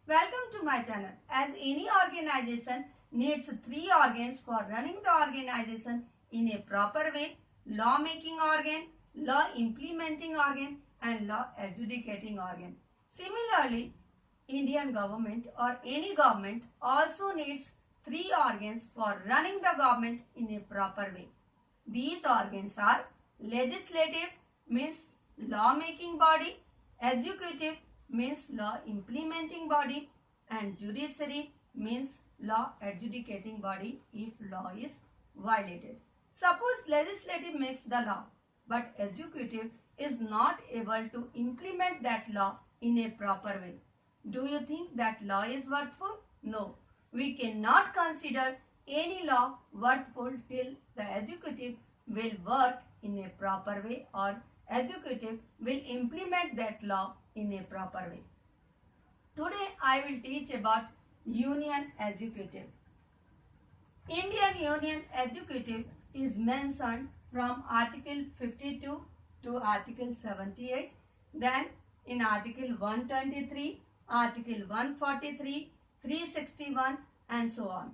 Welcome to my channel. As any organization needs three organs for running the organization in a proper way: law making organ, law implementing organ and law adjudicating organ. Similarly, Indian government or any government also needs three organs for running the government in a proper way. These organs are legislative, means law making body, executive means law implementing body, and judiciary means law adjudicating body if law is violated. Suppose legislative makes the law but executive is not able to implement that law in a proper way. Do you think that law is worthful? No. We cannot consider any law worthful till the executive will work in a proper way or executive will implement that law in a proper way. Today I will teach about Union Executive. Indian Union Executive is mentioned from Article 52 to Article 78, then in Article 123, Article 143, 361 and so on.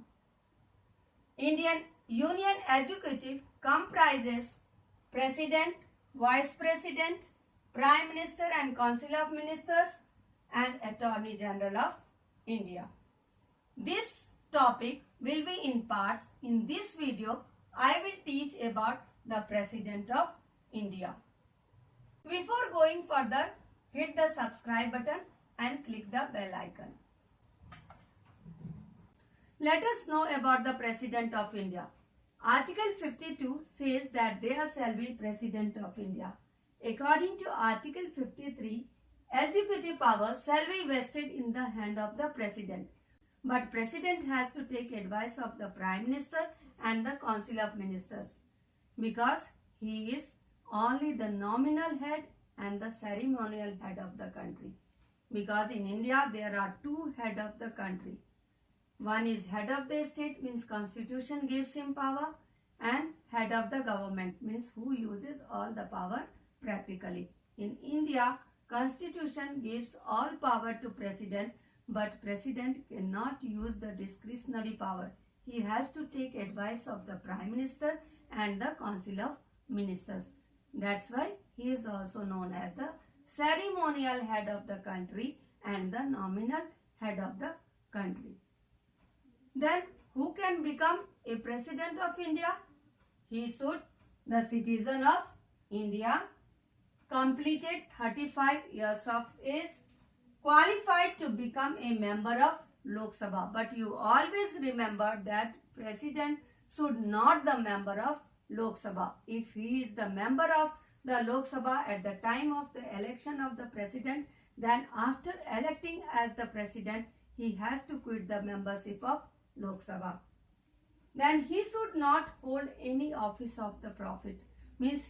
Indian Union Executive comprises President, Vice President, Prime Minister and Council of Ministers and Attorney General of India. This topic will be in parts. In this video, I will teach about the President of India. Before going further, hit the subscribe button and click the bell icon. Let us know about the President of India. Article 52 says that there shall be President of India. According to Article 53, executive power shall be vested in the hand of the President. But President has to take advice of the Prime Minister and the Council of Ministers because he is only the nominal head and the ceremonial head of the country. Because in India there are two heads of the country. One is head of the state, means constitution gives him power, and head of the government means who uses all the power practically. In India, constitution gives all power to president, but president cannot use the discretionary power. He has to take advice of the Prime Minister and the Council of Ministers. That's why he is also known as the ceremonial head of the country and the nominal head of the country. Then who can become a President of India? He should the citizen of India, completed 35 years of age, qualified to become a member of Lok Sabha. But you always remember that President should not the member of Lok Sabha. If he is the member of the Lok Sabha at the time of the election of the President, then after electing as the President, he has to quit the membership of Lok Sabha. Then he should not hold any office of the profit. Means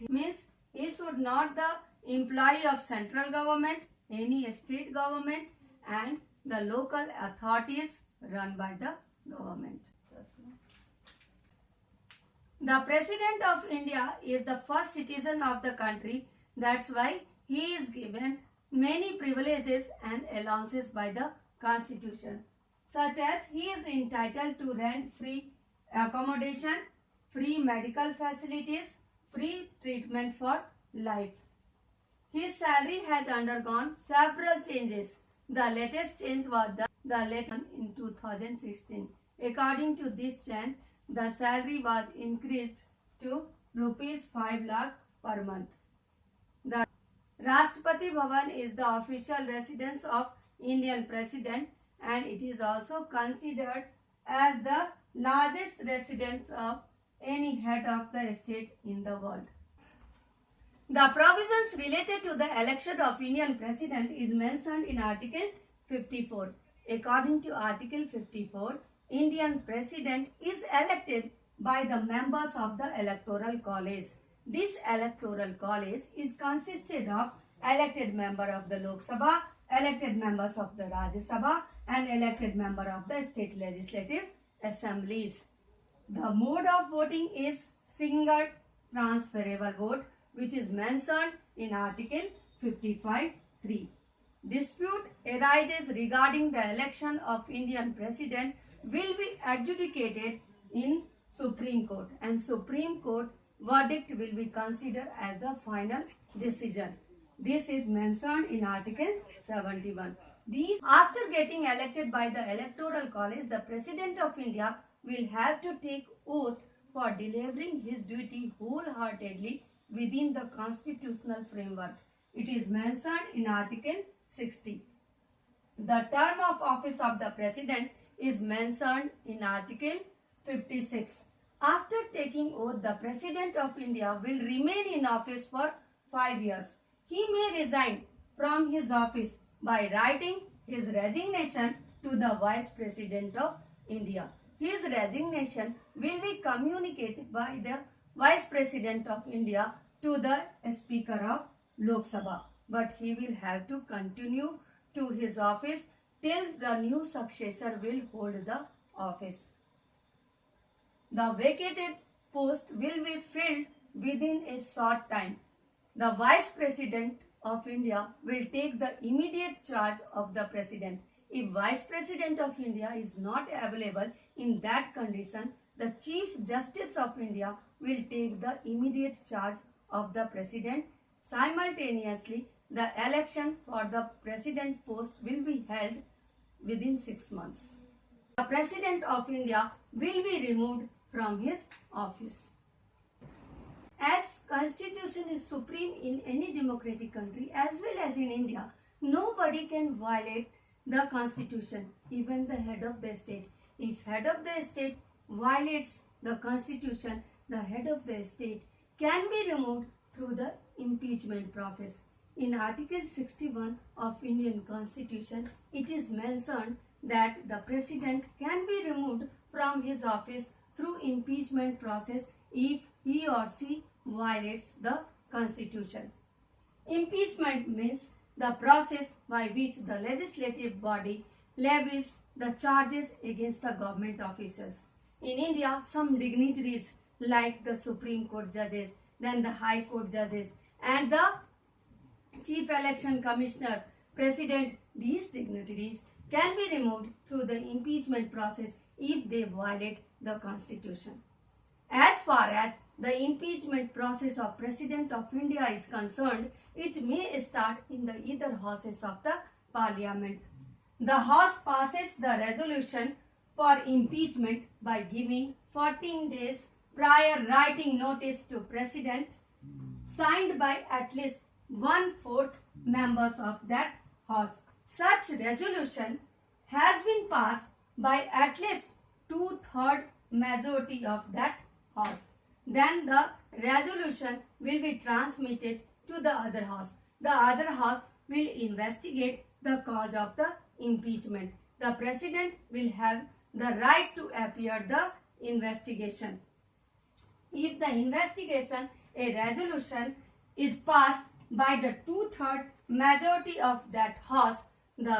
he should not the employee of central government, any state government and the local authorities run by the government. The President of India is the first citizen of the country. That's why he is given many privileges and allowances by the Constitution, such as he is entitled to rent-free accommodation, free medical facilities, free treatment for life. His salary has undergone several changes. The latest change was the latest in 2016. According to this change, the salary was increased to rupees 5 lakh per month. The Rashtrapati Bhavan is the official residence of Indian President and it is also considered as the largest residence of any head of the state in the world. The provisions related to the election of Indian President is mentioned in Article 54. According to Article 54, Indian President is elected by the members of the Electoral College. This Electoral College is consisted of elected member of the Lok Sabha, elected members of the Rajya Sabha and elected member of the state legislative assemblies. The mode of voting is single transferable vote, which is mentioned in Article 55(3). dispute arises regarding the election of Indian president will be adjudicated in Supreme Court, and Supreme Court verdict will be considered as the final decision. This is mentioned in Article 71. After getting elected by the Electoral College, the President of India will have to take oath for delivering his duty wholeheartedly within the constitutional framework. It is mentioned in Article 60. The term of office of the President is mentioned in Article 56. After taking oath, the President of India will remain in office for 5 years. He may resign from his office by writing his resignation to the Vice President of India. His resignation will be communicated by the Vice President of India to the Speaker of Lok Sabha, but he will have to continue to his office till the new successor will hold the office. The vacated post will be filled within a short time. The Vice President of India will take the immediate charge of the President. If Vice President of India is not available in that condition, the Chief Justice of India will take the immediate charge of the President. Simultaneously, the election for the President post will be held within 6 months. The President of India will be removed from his office. As Constitution is supreme in any democratic country as well as in India, nobody can violate the Constitution, even the head of the state. If head of the state violates the Constitution, the head of the state can be removed through the impeachment process. In Article 61 of Indian Constitution, it is mentioned that the President can be removed from his office through impeachment process if he or she violates the Constitution. Impeachment means the process by which the legislative body levies the charges against the government officials. In India, some dignitaries like the Supreme Court judges, then the High Court judges, and the Chief Election Commissioners, President, these dignitaries can be removed through the impeachment process if they violate the Constitution. As far as the impeachment process of President of India is concerned, it may start in the either houses of the Parliament. The House passes the resolution for impeachment by giving 14 days prior writing notice to President, signed by at least 1/4 members of that House. Such resolution has been passed by at least 2/3 majority of that House. Then the resolution will be transmitted to the other House. The other House will investigate the cause of the impeachment. The President will have the right to appear the investigation. If the investigation, a resolution is passed by the 2/3 majority of that House, the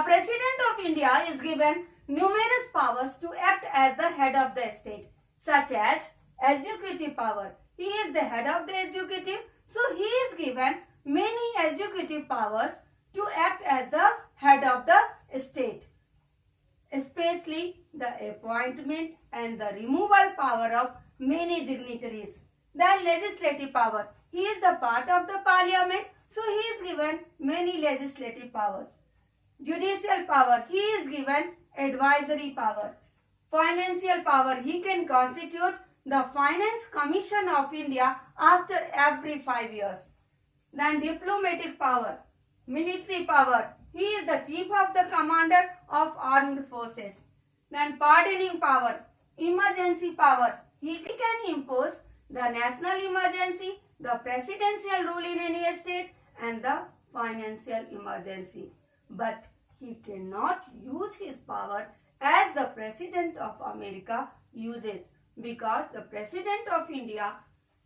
President of India is given numerous powers to act as the head of the state, such as executive power. He is the head of the executive, so he is given many executive powers to act as the head of the state, especially the appointment and the removal power of many dignitaries. Then legislative power. He is the part of the Parliament, so he is given many legislative powers. Judicial power. He is given advisory power. Financial power. He can constitute the Finance Commission of India after every 5 years. Then diplomatic power. Military power. He is the chief of the commander of armed forces. Then pardoning power. Emergency power. He can impose the national emergency, the presidential rule in any state, and the financial emergency. But he cannot use his power as the President of America uses, because the President of India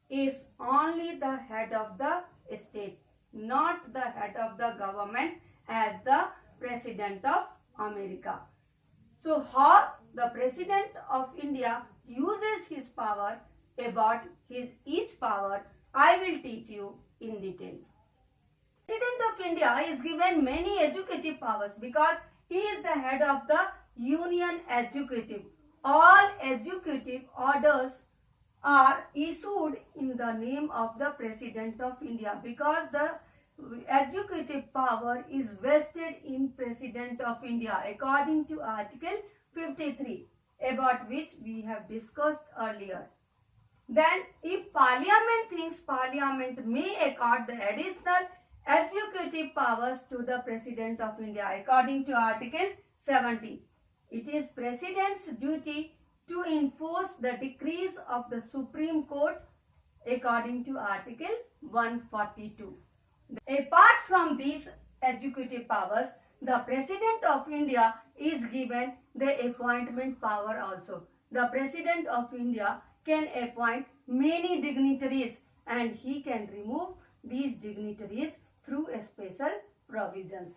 is only the head of the state, not the head of the government as the President of America. So how the President of India uses his power, about his each power, I will teach you in detail. President of India is given many executive powers because he is the head of the Union Executive. All executive orders are issued in the name of the President of India because the executive power is vested in President of India according to Article 53, about which we have discussed earlier. Then if Parliament thinks Parliament may accord the additional executive powers to the President of India according to Article 70. It is President's duty to enforce the decrees of the Supreme Court according to Article 142. Apart from these executive powers, the President of India is given the appointment power also. The President of India can appoint many dignitaries and he can remove these dignitaries through special provisions.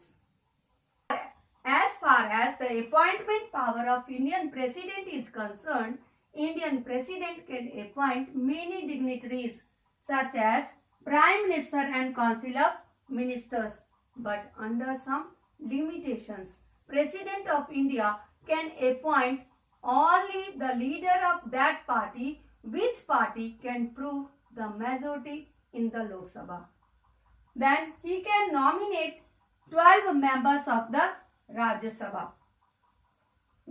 As far as the appointment power of Indian President is concerned, Indian President can appoint many dignitaries such as Prime Minister and Council of Ministers, but under some limitations. President of India can appoint only the leader of that party, which party can prove the majority in the Lok Sabha. Then he can nominate 12 members of the Rajya Sabha.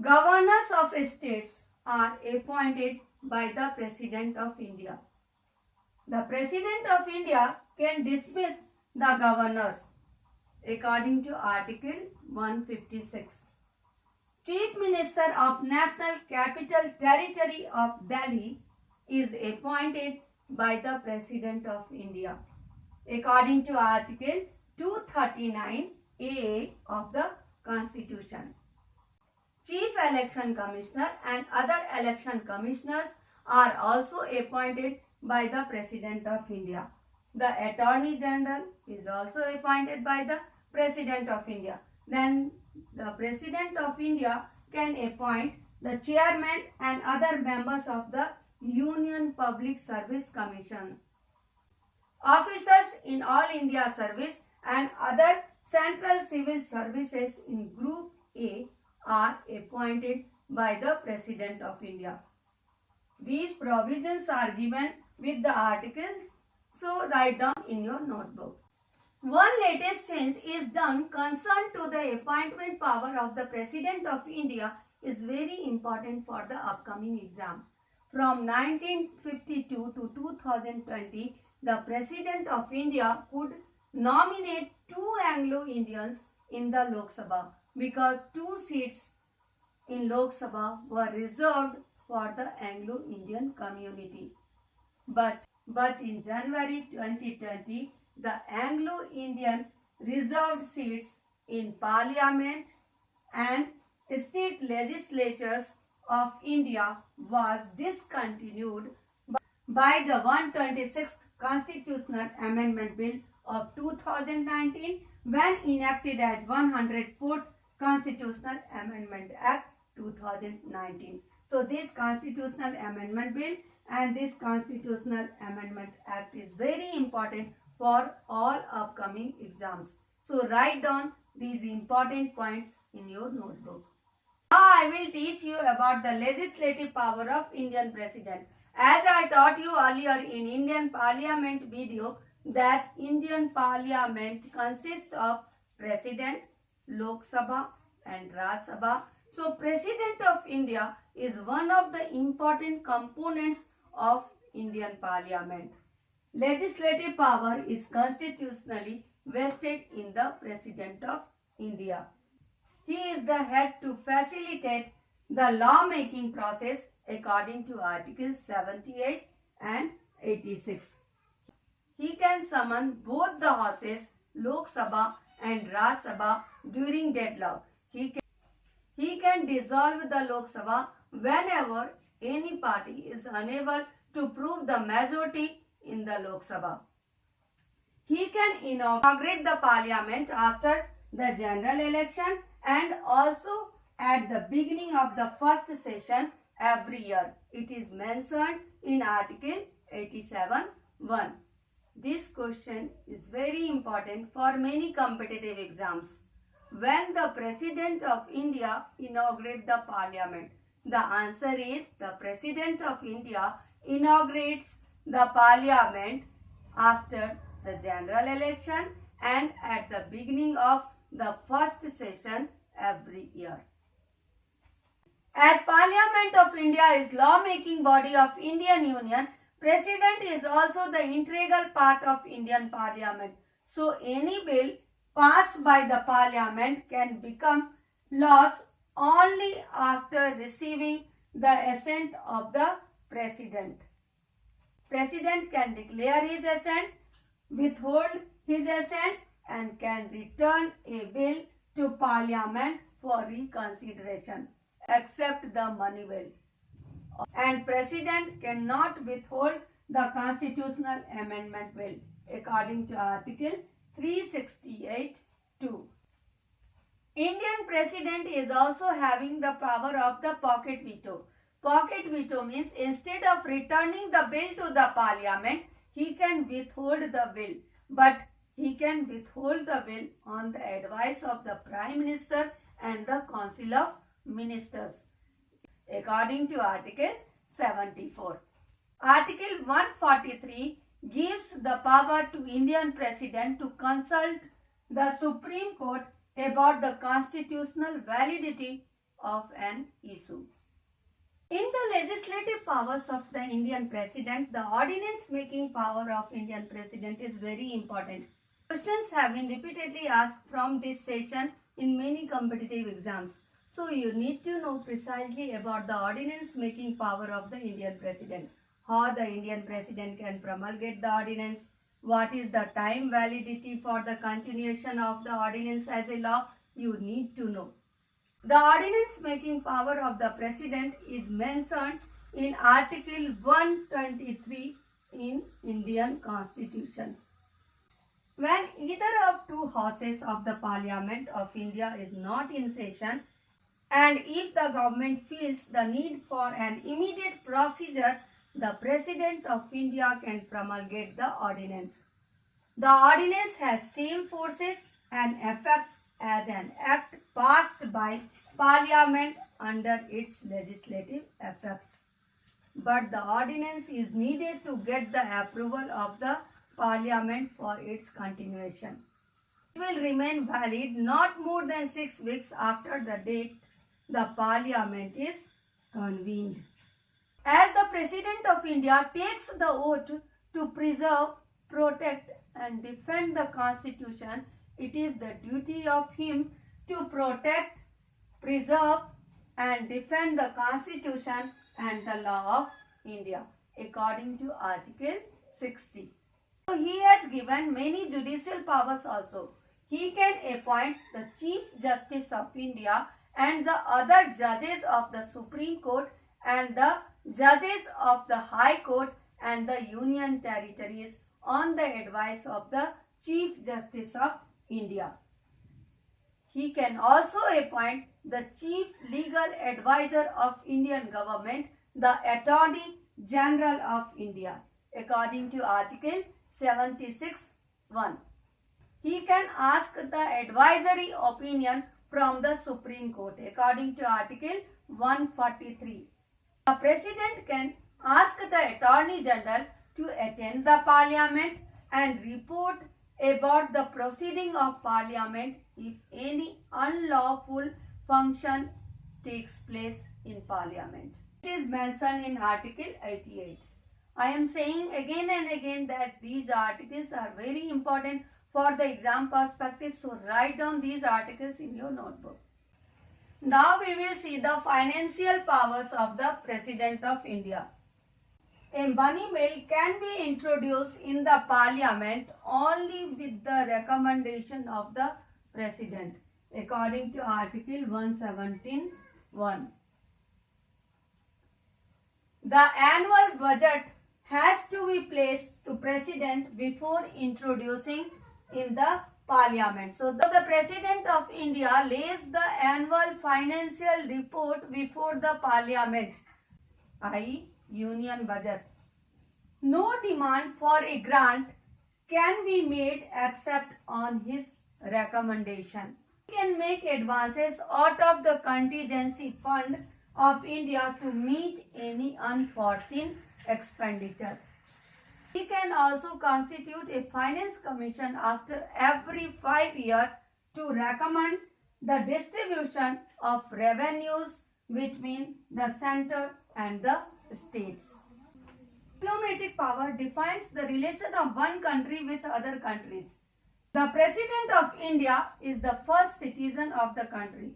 Governors of states are appointed by the President of India. The President of India can dismiss the governors according to Article 156. Chief Minister of National Capital Territory of Delhi is appointed by the President of India according to Article 239A of the Constitution. Chief Election Commissioner and other election commissioners are also appointed by the President of India. The Attorney General is also appointed by the President of India. Then the President of India can appoint the Chairman and other members of the Union Public Service Commission. Officers in All India Service and other Central Civil Services in Group A are appointed by the President of India. These provisions are given with the articles, so write down in your notebook. One latest change is done concerned to the appointment power of the President of India is very important for the upcoming exam. From 1952 to 2020, the President of India could nominate 2 Anglo-Indians in the Lok Sabha because 2 seats in Lok Sabha were reserved for the Anglo-Indian community. But in January 2020, the Anglo-Indian reserved seats in Parliament and state legislatures of India was discontinued by the 126th Constitutional Amendment Bill of 2019 when enacted as 104th Constitutional Amendment Act 2019. So this Constitutional Amendment Bill and this Constitutional Amendment Act is very important for all upcoming exams. So write down these important points in your notebook. Now I will teach you about the legislative power of Indian President. As I taught you earlier in Indian Parliament video that Indian Parliament consists of President, Lok Sabha and Rajya Sabha. So President of India is one of the important components of Indian Parliament. Legislative power is constitutionally vested in the President of India. He is the head to facilitate the law-making process according to Articles 78 and 86. He can summon both the houses, Lok Sabha and Rajya Sabha, during deadlock. He can dissolve the Lok Sabha whenever any party is unable to prove the majority in the Lok Sabha. He can inaugurate the Parliament after the general election and also at the beginning of the first session every year. It is mentioned in Article 87(1). This question is very important for many competitive exams. When the President of India inaugurates the Parliament? The answer is the President of India inaugurates the Parliament after the general election and at the beginning of the first session every year. As Parliament of India is law-making body of Indian Union, President is also the integral part of Indian Parliament. So any bill passed by the Parliament can become laws only after receiving the assent of the President. President can declare his assent, withhold his assent, and can return a bill to Parliament for reconsideration, except the money bill. And President cannot withhold the constitutional amendment bill according to Article 368(2). Indian President is also having the power of the pocket veto. Pocket veto means instead of returning the bill to the Parliament, he can withhold the bill. But he can withhold the bill on the advice of the Prime Minister and the Council of Ministers according to Article 74. Article 143 gives the power to Indian President to consult the Supreme Court about the constitutional validity of an issue. In the legislative powers of the Indian President, the ordinance making power of Indian President is very important. Questions have been repeatedly asked from this session in many competitive exams. So you need to know precisely about the ordinance making power of the Indian President. How the Indian President can promulgate the ordinance. What is the time validity for the continuation of the ordinance as a law? You need to know. The ordinance making power of the President is mentioned in Article 123 in Indian Constitution. When either of two houses of the Parliament of India is not in session, and if the government feels the need for an immediate procedure, the President of India can promulgate the ordinance. The ordinance has same forces and effects as an act passed by Parliament under its legislative effects. But the ordinance is needed to get the approval of the Parliament for its continuation. It will remain valid not more than 6 weeks after the date the Parliament is convened. As the President of India takes the oath to preserve, protect and defend the Constitution, it is the duty of him to protect, preserve and defend the Constitution and the law of India according to Article 60. So he has given many judicial powers also. He can appoint the Chief Justice of India and the other judges of the Supreme Court and the judges of the High Court and the Union Territories on the advice of the Chief Justice of India. He can also appoint the Chief Legal Advisor of Indian Government, the Attorney General of India, according to Article 76(1). He can ask the advisory opinion from the Supreme Court, according to Article 143. The President can ask the Attorney General to attend the Parliament and report about the proceeding of Parliament if any unlawful function takes place in Parliament. This is mentioned in Article 88. I am saying again and again that these articles are very important for the exam perspective, so write down these articles in your notebook. Now we will see the financial powers of the President of India. A money bill can be introduced in the Parliament only with the recommendation of the President, according to Article 117(1). The annual budget has to be placed to President before introducing in the Parliament. So the President of India lays the annual financial report before the Parliament, i.e. Union budget. No demand for a grant can be made except on his recommendation. He can make advances out of the contingency fund of India to meet any unforeseen expenditure. He can also constitute a finance commission after every 5 years to recommend the distribution of revenues between the center and the states. Diplomatic power defines the relation of one country with other countries. The President of India is the first citizen of the country.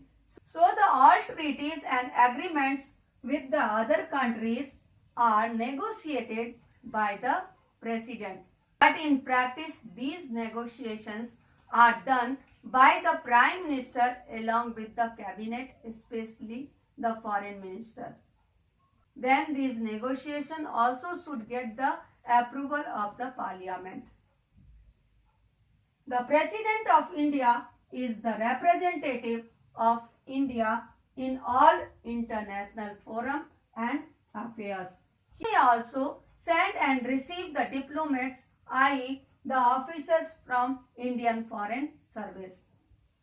So all treaties and agreements with the other countries are negotiated by the President. But in practice, these negotiations are done by the Prime Minister along with the Cabinet, especially the Foreign Minister. Then these negotiations also should get the approval of the Parliament. The President of India is the representative of India in all international forums and affairs. He also send and receive the diplomats, i.e. the officers from Indian Foreign Service.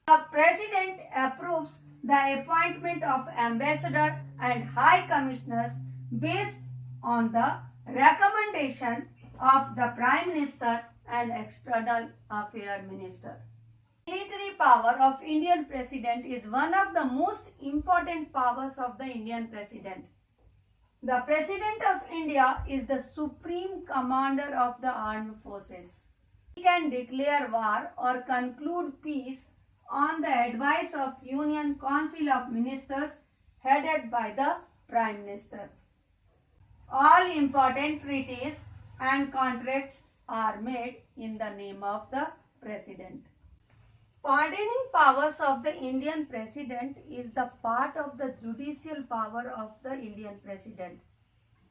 The President approves the appointment of ambassador and high commissioners based on the recommendation of the Prime Minister and External Affairs Minister. Military power of Indian President is one of the most important powers of the Indian President. The President of India is the supreme commander of the armed forces. He can declare war or conclude peace on the advice of Union Council of Ministers headed by the Prime Minister. All important treaties and contracts are made in the name of the President. Pardoning powers of the Indian President is the part of the judicial power of the Indian President.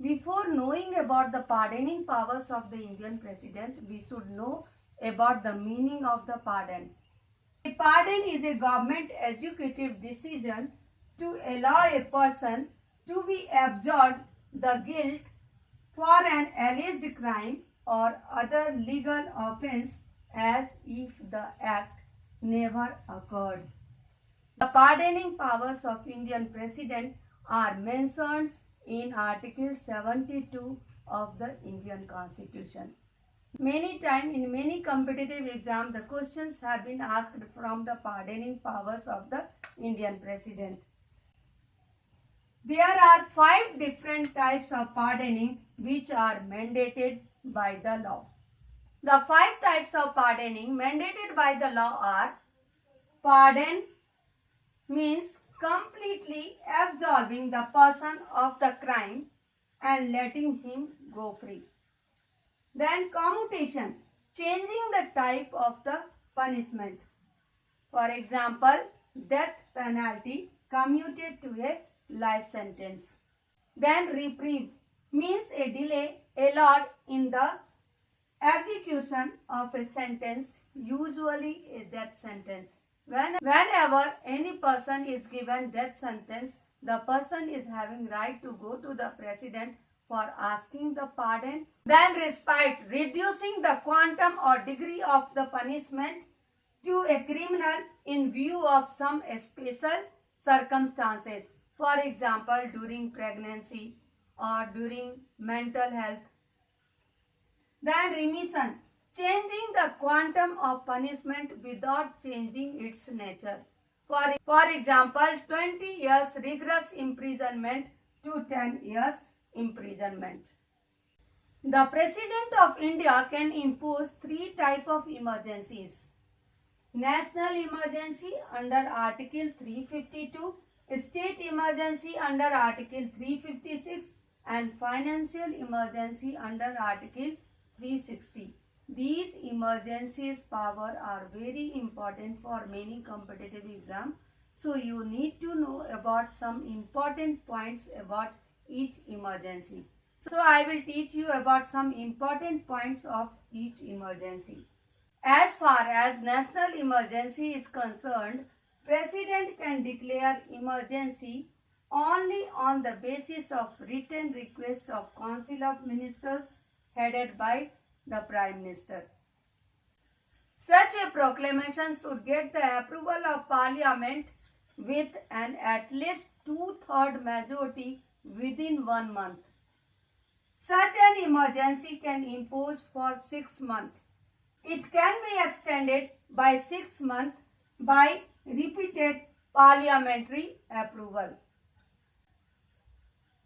Before knowing about the pardoning powers of the Indian President, we should know about the meaning of the pardon. A pardon is a government executive decision to allow a person to be absolved the guilt for an alleged crime or other legal offense as if the act never occurred. The pardoning powers of Indian President are mentioned in Article 72 of the Indian Constitution. Many times in many competitive exams, the questions have been asked from the pardoning powers of the Indian President. There are 5 different types of pardoning which are mandated by the law. The 5 types of pardoning mandated by the law are: pardon means completely absolving the person of the crime and letting him go free. Then commutation, changing the type of the punishment. For example, death penalty commuted to a life sentence. Then reprieve means a delay allowed in the execution of a sentence, usually a death sentence. Whenever any person is given death sentence, the person is having right to go to the President for asking the pardon. Then respite, reducing the quantum or degree of the punishment to a criminal in view of some special circumstances. For example, during pregnancy or during mental health. Then remission, changing the quantum of punishment without changing its nature. For example, 20 years rigorous imprisonment to 10 years imprisonment. The President of India can impose 3 types of emergencies. National emergency under Article 352, state emergency under Article 356 and financial emergency under Article 360. These emergencies power are very important for many competitive exams. So you need to know about some important points about each emergency. So I will teach you about some important points of each emergency. As far as national emergency is concerned, President can declare emergency only on the basis of written request of Council of Ministers headed by the Prime Minister. Such a proclamation should get the approval of Parliament with an at least two-third majority within 1 month. Such an emergency can impose for 6 months. It can be extended by 6 months by repeated parliamentary approval.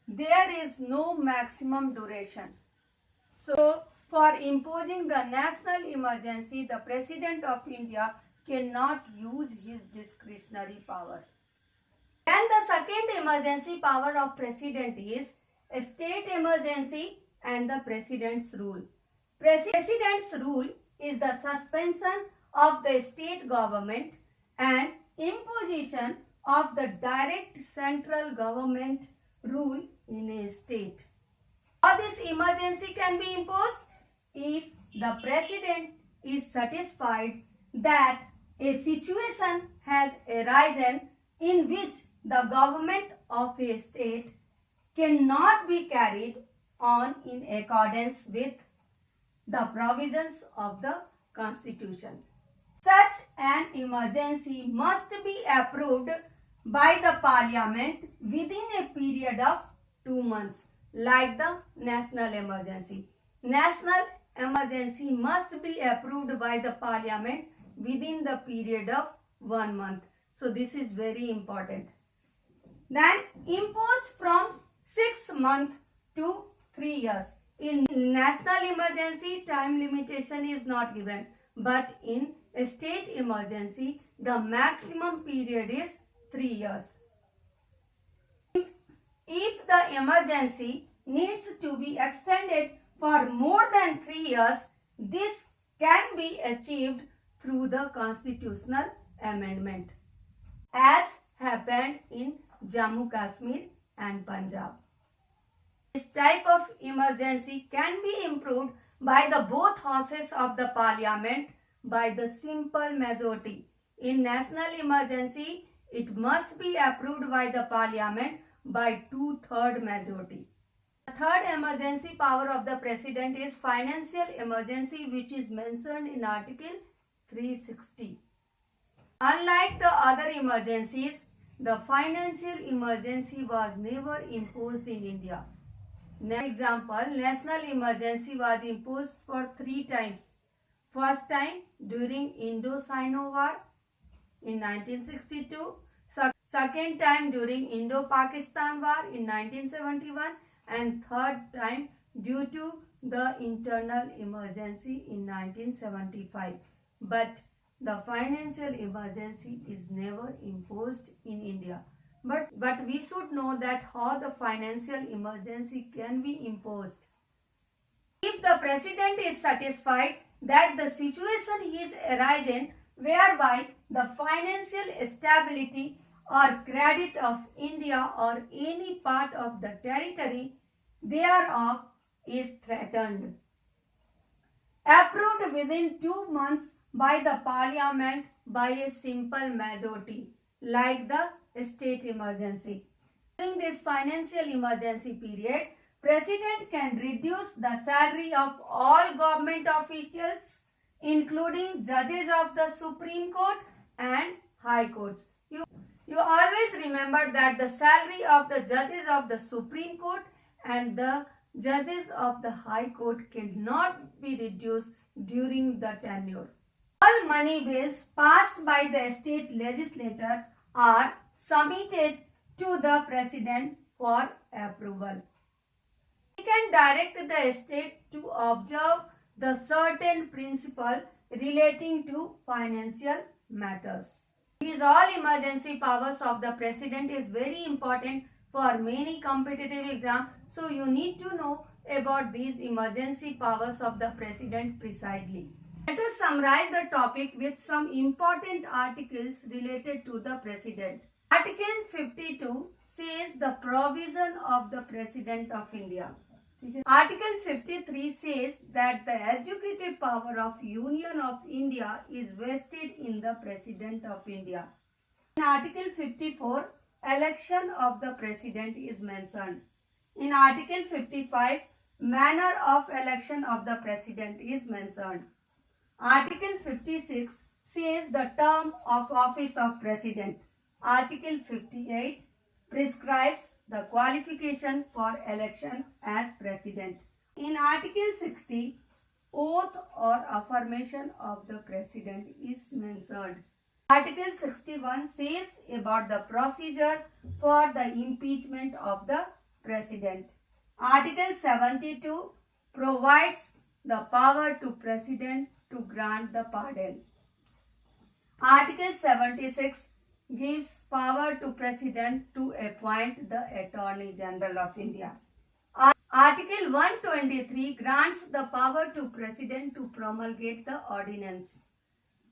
There is no maximum duration. So, for imposing the national emergency, the President of India cannot use his discretionary power. And the second emergency power of President is a state emergency and the President's rule. President's rule is the suspension of the state government and imposition of the direct central government rule in a state. How this emergency can be imposed? If the President is satisfied that a situation has arisen in which the government of a state cannot be carried on in accordance with the provisions of the Constitution. Such an emergency must be approved by the Parliament within a period of 2 months, like the national emergency. National emergency must be approved by the Parliament within the period of 1 month. So this is very important. Then impose from 6 months to 3 years. In national emergency, time limitation is not given, but in a state emergency, the maximum period is 3 years. If the emergency needs to be extended for more than 3 years, this can be achieved through the constitutional amendment, as happened in Jammu Kashmir and Punjab. This type of emergency can be improved by the both houses of the Parliament by the simple majority. In national emergency, it must be approved by the Parliament by 2/3 majority. The third emergency power of the President is financial emergency, which is mentioned in Article 360. Unlike the other emergencies, the financial emergency was never imposed in India. For example, national emergency was imposed for 3 times. First time during Indo-Sino War in 1962, second time during Indo-Pakistan War in 1971, and third time due to the internal emergency in 1975. But the financial emergency is never imposed in India. But we should know that how the financial emergency can be imposed. If the President is satisfied that the situation is arisen whereby the financial stability or credit of India or any part of the territory thereof is threatened, approved within 2 months by the Parliament by a simple majority, like the state emergency. During this financial emergency period, President can reduce the salary of all government officials, including judges of the Supreme Court and High Courts. You always remember that the salary of the judges of the Supreme Court and the judges of the High Court cannot be reduced during the tenure. All money bills passed by the state legislature are submitted to the President for approval. He can direct the state to observe the certain principle relating to financial matters. These all emergency powers of the President is very important for many competitive exams. So you need to know about these emergency powers of the President precisely. Let us summarize the topic with some important articles related to the President. Article 52 says the provision of the President of India. Article 53 says that the executive power of Union of India is vested in the President of India. In Article 54, election of the President is mentioned. In Article 55, manner of election of the President is mentioned. Article 56 says the term of office of President. Article 58 prescribes the qualification for election as President. In Article 60, oath or affirmation of the President is mentioned. Article 61 says about the procedure for the impeachment of the President. Article 72 provides the power to President to grant the pardon. Article 76 gives power to President to appoint the Attorney General of India. Article 123 grants the power to President to promulgate the ordinance.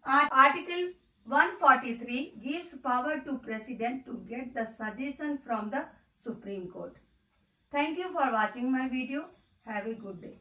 Article 143 gives power to President to get the suggestion from the Supreme Court. Thank you for watching my video. Have a good day.